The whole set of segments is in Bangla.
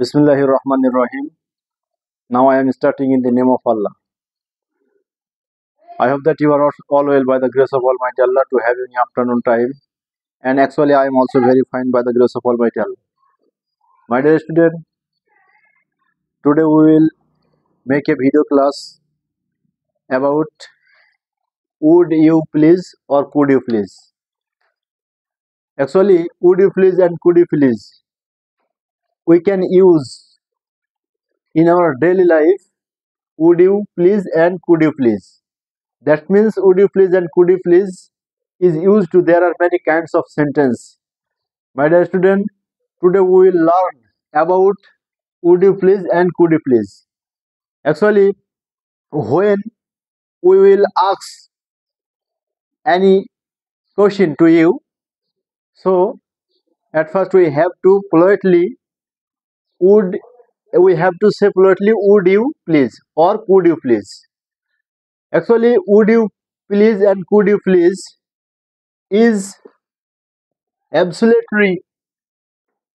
Bismillahir Rahmanir Rahim. Now I am starting in the name of Allah. I hope that you are all well by the grace of Almighty Allah to having afternoon time. And actually I am also very fine by the grace of Almighty Allah. My dear student, today we will make a video class about would you please or could you please. Actually, would you please and could you please we can use in our daily life. Would you please and could you please. That means would you please and could you please is used to there are many kinds of sentence. My dear student, today we will learn about would you please and could you please. Actually, when we will ask any question to you, so at first we have to politely say politely would you please or could you please. Actually, would you please and could you please is absolutely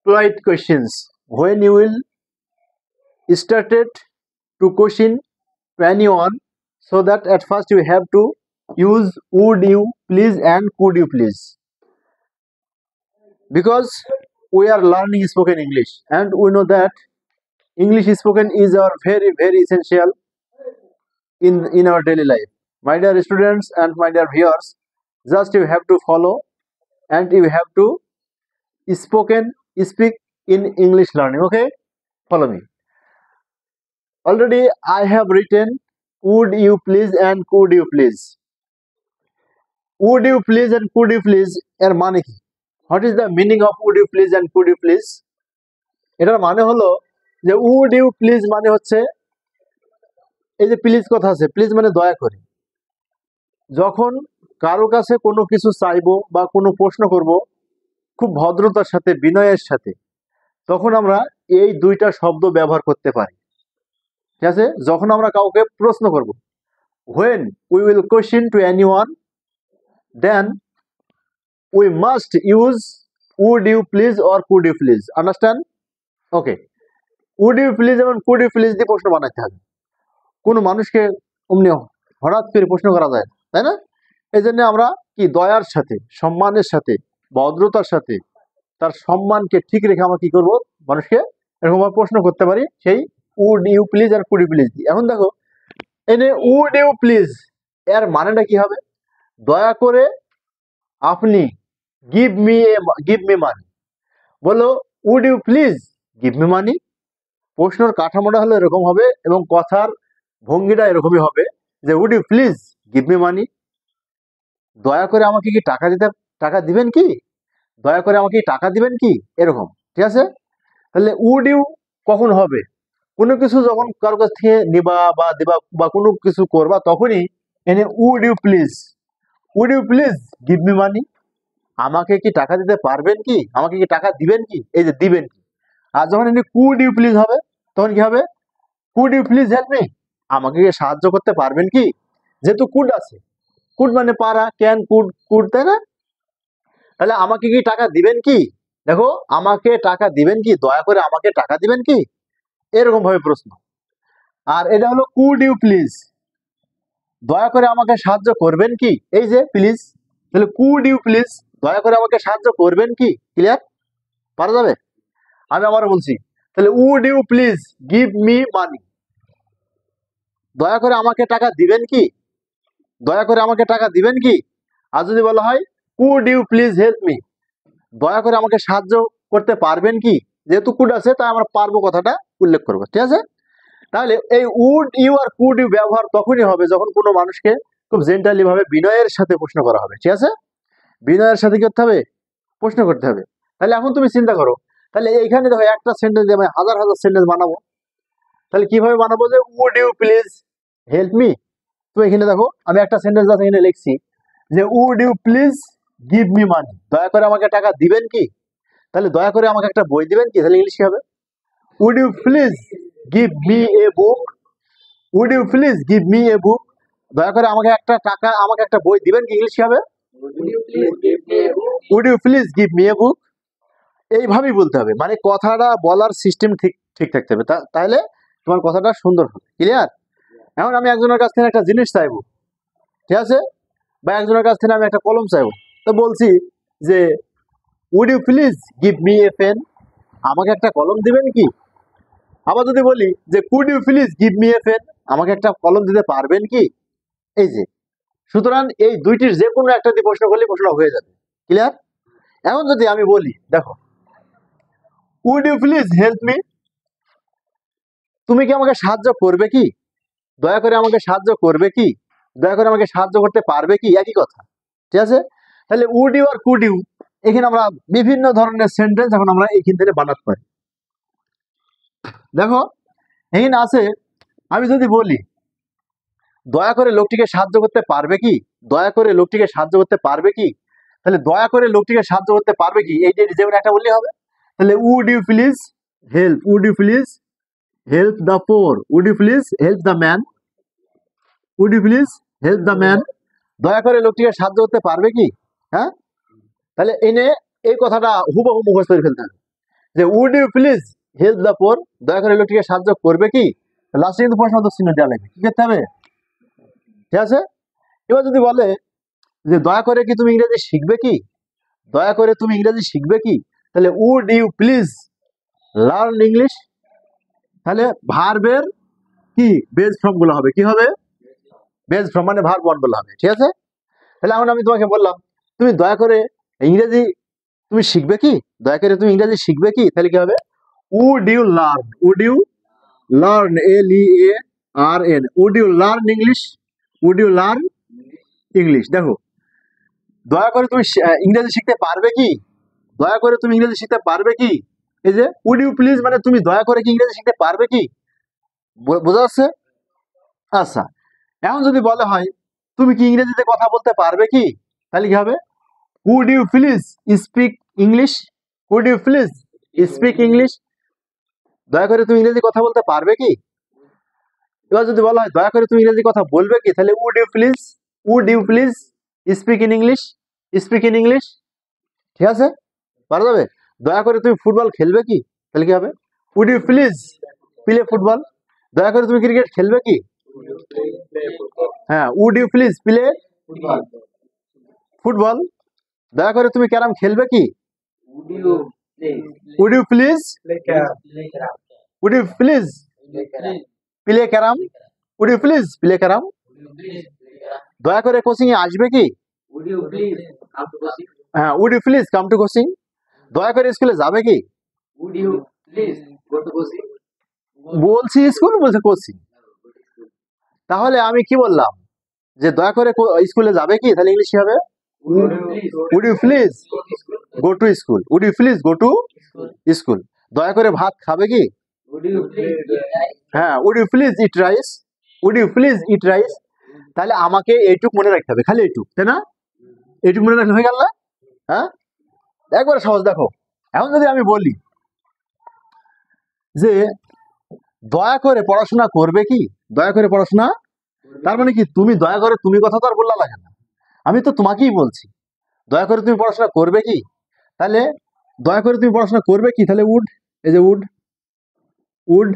polite questions. When you will started to question to anyone, so that at first you have to use would you please and could you please, because we are learning spoken English and we know that English spoken is our very essential in our daily life. My dear students and my dear viewers, just you have to follow and you have to speak in English learning. Okay, follow me. Already I have written would you please and could you please. Would you please and could you please এর মানে কি? What is the meaning of would you please and could you please? এটার মানে হলো যে would you please মানে হচ্ছে এই যে প্লিজ কথা আছে, প্লিজ মানে দয়া করে। যখন কারো কাছে কোনো কিছু চাইবো বা কোনো প্রশ্ন করব খুব ভদ্রতার সাথে বিনয়ের সাথে, তখন আমরা এই দুইটা শব্দ ব্যবহার করতে পারি। ঠিক আছে? যখন আমরা কাউকে প্রশ্ন করব, when we will question to anyone, then we must use would you please or could you please. Understand? Okay. would you please এবং could you please দিয়ে প্রশ্ন বানাইতে হবে। কোনো মানুষকে অমনি হঠাৎ করে প্রশ্ন করা যায়, তাই না? এই জন্য আমরা কি দয়ার সাথে, সম্মানের সাথে, ভদ্রতার সাথে তার সম্মানকে ঠিক রেখে আমরা কি করব, মানুষকে এরকম প্রশ্ন করতে পারি সেই would you please R could you please দিয়ে। এখন দেখো এনে would you please এর মানেটা কি হবে? দয়া করে আপনি গিভ মি মানি। বলো would you please give me money। প্রশ্নের কাঠামোটা হলো এরকম হবে এবং কথার ভঙ্গিটা এরকমই হবে যে would you please give me money, দয়া করে আমাকে কি টাকা দিবেন কি, দয়া করে আমাকে টাকা দিবেন কি, এরকম। ঠিক আছে? তাহলে would you কখন হবে? কোনো কিছু যখন কারোর কাছ থেকে নিবা বা দিবা বা কোনো কিছু করবা, তখনই এনে would you please give me money, আমাকে কি টাকা দিতে পারবেন কি, আমাকে কি টাকা দিবেন কি, এই যে দিবেন কি। আর যখন এনে could you please হবে, তখন কি হবে? could you please help me, আমাকে কি সাহায্য করতে পারবেন কি। যেহেতু could আছে, could মানে পারা, can could তাই না? তাহলে আমাকে কি টাকা দিবেন কি, দেখো আমাকে টাকা দিবেন কি, দয়া করে আমাকে টাকা দিবেন কি, এরকম ভাবে প্রশ্ন। আর এটা হলো could you please, দয়া করে আমাকে সাহায্য করবেন কি, এই যে প্লিজ। তাহলে could you please, দয়া করে আমাকে সাহায্য করবেন কি। ক্লিয়ার? পারা যাবে? আমি আবার বলছি, তাহলে would you please give me money, দয়া করে আমাকে টাকা দিবেন কি, দয়া করে আমাকে টাকা দিবেন কি। আর যদি বলা হয় could you please help me, দয়া করে আমাকে সাহায্য করতে পারবেন কি, যেহেতু could আছে তাই আমরা পারবো কথাটা উল্লেখ করবো। ঠিক আছে? তাহলে এই would you R could you ব্যবহার তখনই হবে যখন কোনো মানুষকে খুব জেন্টালি ভাবে বিনয়ের সাথে প্রশ্ন করা হবে। ঠিক আছে? বিনয়ের সাথে কি করতে হবে, প্রশ্ন করতে হবে। তাহলে এখন তুমি চিন্তা করো, তাহলে এইখানে দেখো একটা সেন্টেন্স দিয়ে আমি হাজার সেন্টেন্স বানাবো। তাহলে কিভাবে বানাবো যে would you please help me। তো এখানে দেখো আমি একটা সেন্টেন্স আছে এখানে লিখছি যে would you please give me money, দয়া করে আমাকে টাকা দিবেন কি। তাহলে দয়া করে আমাকে একটা বই দিবেন কি, তাহলে ইংলিশ কি হবে? would you please give me a book, would you please give me a book, দয়া করে আমাকে একটা বই দিবেন কি, ইংলিশ কি হবে? would you please give me a book, এইভাবেই বলতে হবে, মানে কথাটা বলার সিস্টেম ঠিক ঠিক থাকতে হবে, তাহলে তোমার কথাটা সুন্দর হবে। ক্লিয়ার? এখন আমি একজনের কাছ থেকে একটা জিনিস চাইবো, ঠিক আছে, বা একজনের কাছ থেকে আমি একটা কলম চাইবো, তো বলছি যে would you please give me a pen, আমাকে একটা কলম দিবেন কি? আবার যদি বলি যে could you please give me a pen, আমাকে একটা কলম দিতে পারবেন কি? এই যে, সুতরাং এই দুইটির যে কোনো একটা দিয়ে প্রশ্ন করলে প্রশ্ন হয়ে যাবে। ক্লিয়ার? এখন যদি আমি বলি, দেখো, would you please help me, তুমি কি আমাকে সাহায্য করবে কি? দয়া করে আমাকে সাহায্য করবে কি? দয়া করে আমাকে সাহায্য করতে পারবে কি? একই কথা, ঠিক আছে? তাহলে উড ইউ আর কুড ইউ, এখানে আমরা বিভিন্ন ধরনের সেন্টেন্স এখন আমরা এখান থেকে বানাতে পারি। দেখো এখানে আছে, আমি যদি বলি দয়া করে লোকটিকে সাহায্য করতে পারবে কি? দয়া করে লোকটিকে সাহায্য করতে পারবে কি? তাহলে দয়া করে লোকটিকে সাহায্য করতে পারবে কি, এই যে যেমন একটা বললেই হবে। তাহলে would you please help, would you please help the poor, would you please help the man, would you please help the man, দয়া করে লোকটিকে সাহায্য করতে পারবে কি? হ্যাঁ, তাহলে এনে এই কথাটা হুবহু মুখস্থ করে ফেলতে হবে যে would you please help the poor, দয়া করে লোকটিকে সাহায্য করবে কি? লাস্টে কিন্তু প্রশ্নবোধক চিহ্ন দেওয়া লাগবে, কি করতে হবে? ঠিক আছে? এবার যদি বলে যে দয়া করে কি তুমি ইংরেজি শিখবে কি? দয়া করে তুমি ইংরেজি শিখবে কি? তাহলে would you please learn English, তাহলে ভার্বের কি বেজ ফর্ম গুলো হবে, কি হবে? বেজ ফর্ম মানে ভার্ব ওয়ান বলা হবে, ঠিক আছে? তাহলে এখন আমি তোমাকে বললাম তুমি দয়া করে ইংরেজি তুমি শিখবে কি? দয়া করে তুমি ইংরেজি শিখবে কি? তাহলে কি হবে? Would you learn, would you learn, LEARN, would you learn English, would you learn English. দেখো, দয়া করে তুমি ইংরেজি শিখতে পারবে কি? দয়া করে তুমি ইংরেজি শিখতে পারবে কি? এই যে উড ইউ প্লিজ মানে তুমি দয়া করে কি ইংরেজি শিখতে পারবে কি? বোঝা যাচ্ছে? আচ্ছা, এখন যদি বলা হয় তুমি কি ইংরেজিতে কথা বলতে পারবে কি? তাহলে কি হবে? Could you please speak English, could you please speak English, দয়া করে তুমি ইংরেজি কথা বলতে পারবে কি? এবার যদি বলা হয় দয়া করে তুমি ইংরেজি কথা বলবে কি? তাহলে would you please speak in English, speak in English, ঠিক আছে? পারা যাবে? দয়া করে তুমি ফুটবল খেলবে কি? তাহলে কি হবে? Would you please play football, দয়া করে তুমি ক্রিকেট খেলবে কি? হ্যাঁ, would you please play football, দয়া করে তুমি ক্যারাম খেলবে কি? Would you please would you please play carrom, would you please play carrom, দয়া করে কোচিং এ আসবে কি? হ্যাঁ, would you please come to coaching, দয়া করে স্কুলে যাবে কি? বলছি স্কুল, বলছে কোচিং। তাহলে আমি কি বললাম যে দয়া করে স্কুলে যাবে কি? তাহলে ইংলিশ হবে would you please go to school, would you please go to school, দয়া করে ভাত খাবে কি? হ্যাঁ, would you please eat rice, would you please eat rice. তাহলে আমাকে এইটুক মনে রাখতে হবে, খালি এইটুক, তাই না? এইটুক মনে রাখলে হয়ে গেল না? হ্যাঁ, একবারে সহজ। দেখো এখন যদি আমি বলি যে দয়া করে পড়াশোনা করবে কি? দয়া করে পড়াশোনা, তার মানে কি তুমি দয়া করে তুমি কথা তো আর বললা লাগে না, আমি তো তোমাকেই বলছি দয়া করে তুমি পড়াশোনা করবে কি? তাহলে দয়া করে তুমি পড়াশোনা করবে কি? তাহলে উড, এই যে উড, উড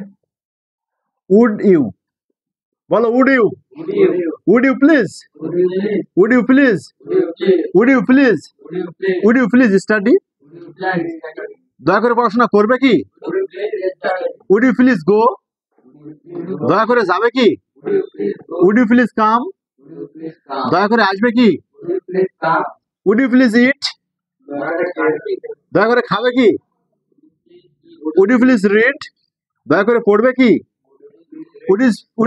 উড ইউ, বলো would you, would you please, would you please, would you please, would you please study, দয়া করে পড়াশোনা করবে কি? উড ইউ প্লিজ গো, দয়া করে যাবে কি? উড ইউ প্লিজ কাম, দয়া করে আসবে কি? উড ইউ প্লিজ ইট, দয়া করে খাবে কি? উড ইউ প্লিজ রিড, দয়া করে পড়বে কি? উড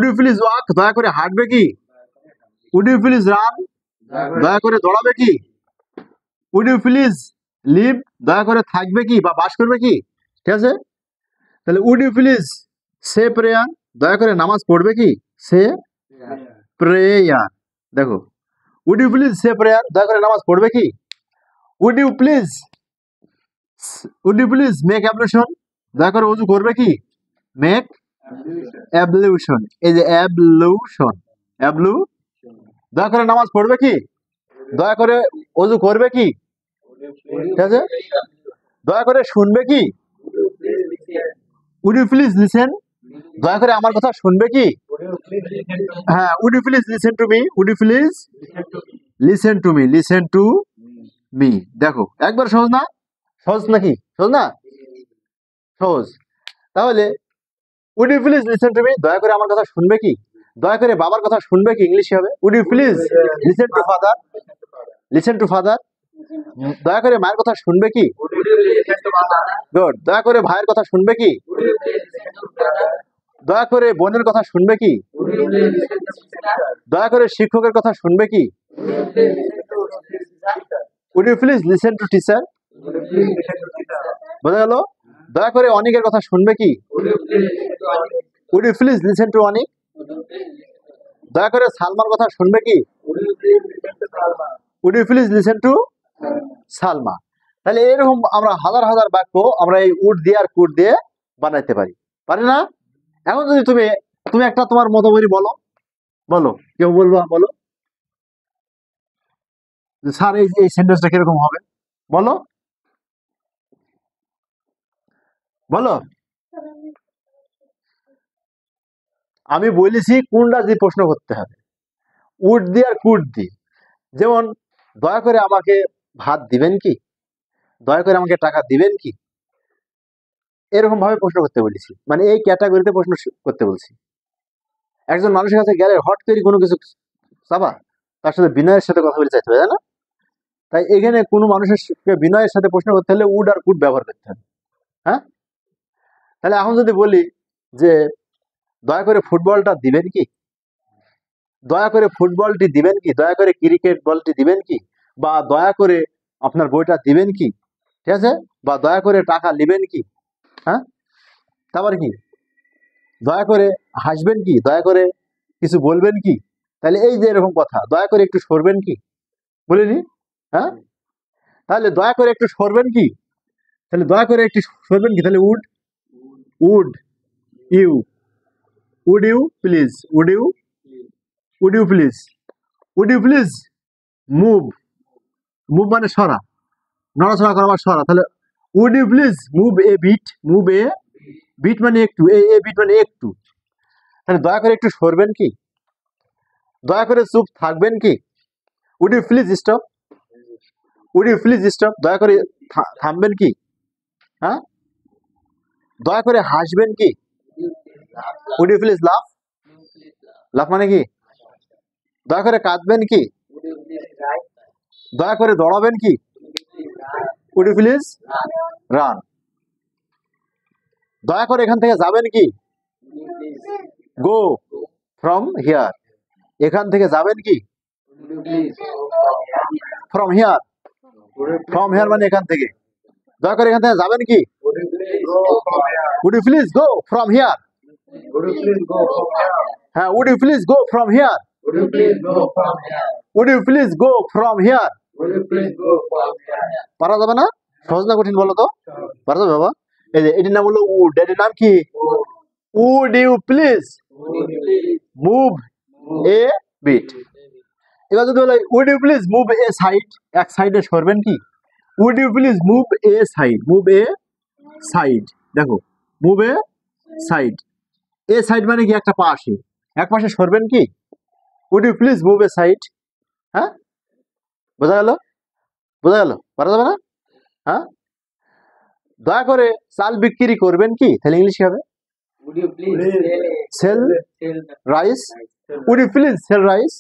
ইউ প্লিজ ওয়াক, দয়া করে হাঁটবে কি? উড ইউ প্লিজ রান, দয়া করে দৌড়াবে কি? উড ইউ প্লিজ লিভ, দয়া করে থাকবে কি বা বাস করবে কি? ঠিক আছে? তাহলে would you please say prayer, দয়া করে নামাজ পড়বে কি? Say prayer. দেখো, would you please say prayer, দয়া করে নামাজ পড়বে কি? Would you please make ablution, দয়া করে ওযু করবে কি? মেক অ্যাবলিউশন, এই যে অ্যাবলিউশন, দয়া করে নামাজ পড়বে কি? দয়া করে ওযু করবে কি? ঠিক আছে? দয়া করে শুনবে কি? Would you please listen? দয়া করে আমার কথা শুনবে কি? হ্যাঁ, would you please listen to me? Would you please listen to me? Listen to me. দেখো একবার সহজ না? সহজ নাকি? সহজ না? সহজ। তাহলে would you please listen to me, দয়া করে আমার কথা শুনবে কি? দয়া করে বাবার কথা শুনবে কি ইংলিশে হবে? Would you please listen to father? Listen to father. দয়া করে মায়ের কথা শুনবে কি? গুড। দয়া করে ভাইয়ের কথা শুনবে কি? দয়া করে বোনের কথা শুনবে কি? দয়া করে শিক্ষকের কথা শুনবে কি? Would you please listen to teacher? বোঝা গেল? দয়া করে অনিকের কথা শুনবে কি? Would you please listen to Anik? দয়া করে সালমার কথা শুনবে কি? Would you please listen to Salma. তাহলে এরকম আমরা হাজার হাজার বাক্য আমরা এই উড দিয়ে আর কুড দিয়ে বানাইতে পারি, পারি না? এখন যদি তুমি তুমি একটা তোমার মতো করে বলো, বলো, কেউ বলবা, বলো স্যার এই এই সেন্টেন্সটা কিরকম হবে, বলো বলো। আমি বলেছি কোনটা যে প্রশ্ন করতে হবে, উড দিয়ে আর কুড দিয়ে। যেমন দয়া করে আমাকে ভাত দিবেন কি? দয়া করে আমাকে টাকা দিবেন কি? এরকম ভাবে প্রশ্ন করতে বলেছি, মানে এই ক্যাটাগরিতে প্রশ্ন করতে বলছি। একজন মানুষের কাছে গেলে হট করে কোনো কিছু চাবা, তার সাথে বিনয়ের সাথে কথা বলে চাইতে হবে, তাই না? তাই এখানে কোনো মানুষের বিনয়ের সাথে প্রশ্ন করতে হলে উড আর কুড ব্যবহার করতে হবে। হ্যাঁ, তাহলে এখন যদি বলি যে দয়া করে ফুটবলটা দিবেন কি? দয়া করে ফুটবলটি দিবেন কি? দয়া করে ক্রিকেট বলটি দিবেন কি? বা দয়া করে আপনার বইটা দিবেন কি? ঠিক আছে? বা দয়া করে টাকা নেবেন কি? হ্যাঁ, তারপর কি? দয়া করে হাসবেন কি? দয়া করে কিছু বলবেন কি? তাহলে এই যে এরকম কথা, দয়া করে একটু সরবেন কি, বলিনি? হ্যাঁ, তাহলে দয়া করে একটু সরবেন কি? তাহলে দয়া করে একটু সরবেন কি? তাহলে would, would you, would you please, would you, would you please, would you please move, move মানে সরা, নড়াচড়া করা বা সরা। তাহলে would you please move a bit, move a bit মানে একটু, এ বিট মানে একটু। তাহলে দয়া করে একটু সরবেন কি? দয়া করে চুপ থাকবেন কি? Would you please stop, would you please stop, দয়া করে থামবেন কি? হ্যাঁ, দয়া করে হাসবেন কি? উড ইউ প্লিজ লাফ, লাফ মানে কি? দয়া করে কাঁদবেন কি? দয়া করে দৌড়াবেন কি? Would you please run. দয়া করে এখান থেকে যাবেন কি? গো ফ্রম হিয়ার, এখান থেকে যাবেন কি? ফ্রম হিয়ার, ফ্রম হিয়ার মানে এখান থেকে। দয়া করে এখান থেকে যাবেন কি? Would you please go from here. হ্যাঁ, would you please go from here, would you please go from here. পারা যাবে না? সহজ না কঠিন বলো তো? পারা যাবে বাবা? এই যে এটির নাম হলো উড, এটির নাম কি? Would you please move a bit. এবার যদি বলে would you please move a side, এক সাইডে সরবেন কি? Would you please move a side, move a side. দেখো, move a side, a side মানে কি? একটা পাশে, এক পাশে সরবেন কি? Would you please move a side. হ্যাঁ, বোঝা গেল? বোঝা গেল? পারা যাবে না? হ্যাঁ, দয়া করে চাল বিক্রি করবেন কি? তাহলে ইংলিশে হবে sell rice, would you please sell rice.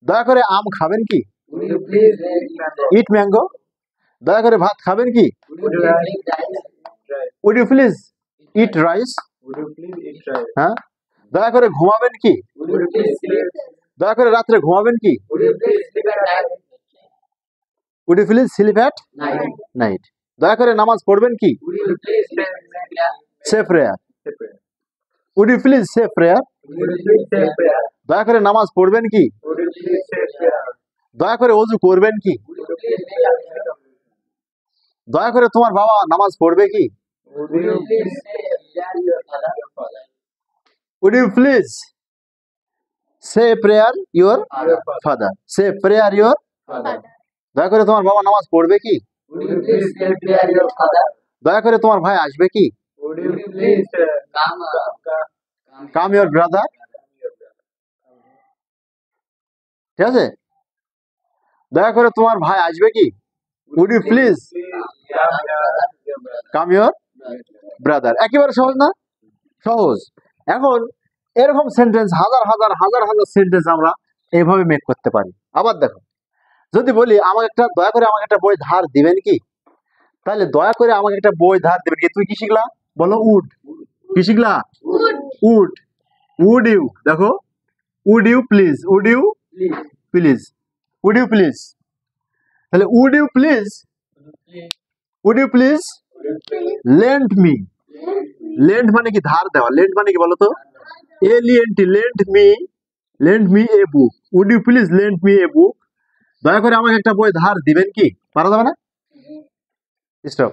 দয়া করে আম খাবেন কি? Eat mango. দয়া করে ভাত খাবেন কি? Would you please eat rice. হ্যাঁ, দয়া করে ঘুমাবেন কি? দয়া করে রাত্রে ঘুমাবেন কি? Would you please sleep at night. দয়া করে নামাজ পড়বেন কি? Say prayer, would you please say prayer. দয়া করে নামাজ পড়বেন কি? দয়া করে ওযু করবেন কি? দয়া করে তোমার বাবা নামাজ পড়বে কি? Would you please say prayer your father, say prayer your. দয়া করে তোমার বাবা নামাজ পড়বে কি? Would you please get bear your father? দয়া করে তোমার ভাই আসবে কি? Would you please come come your brother. ঠিক আছে, দয়া করে তোমার ভাই আসবে কি? Would you please come your brother. একেবারে সহজ না? সহজ। এখন এরকম সেন্টেন্স হাজার হাজার হাজার হাজার সেন্টেন্স আমরা এইভাবে মেক করতে পারি। আবার দেখো, যদি বলি দয়া করে আমাকে একটা বই ধার দিবেন কি, তাহলে দয়া করে আমাকে একটা বই ধার দিবেন কি, তুমি কি শিখলা? বলো উড। কি শিখলা? উড। উড ইউ, দেখো would you please, would you please? Please, would you please. তাহলে would you please, would you please lend me. Lend মানে কি? ধার দেওয়া। লেন্ড মানে কি বলো তো? L E N T, lend me a book. Would you please lend me a book. দয়া করে আমাকে একটা বই ধার দিবেন কি? পারা যাবে না? স্টপ।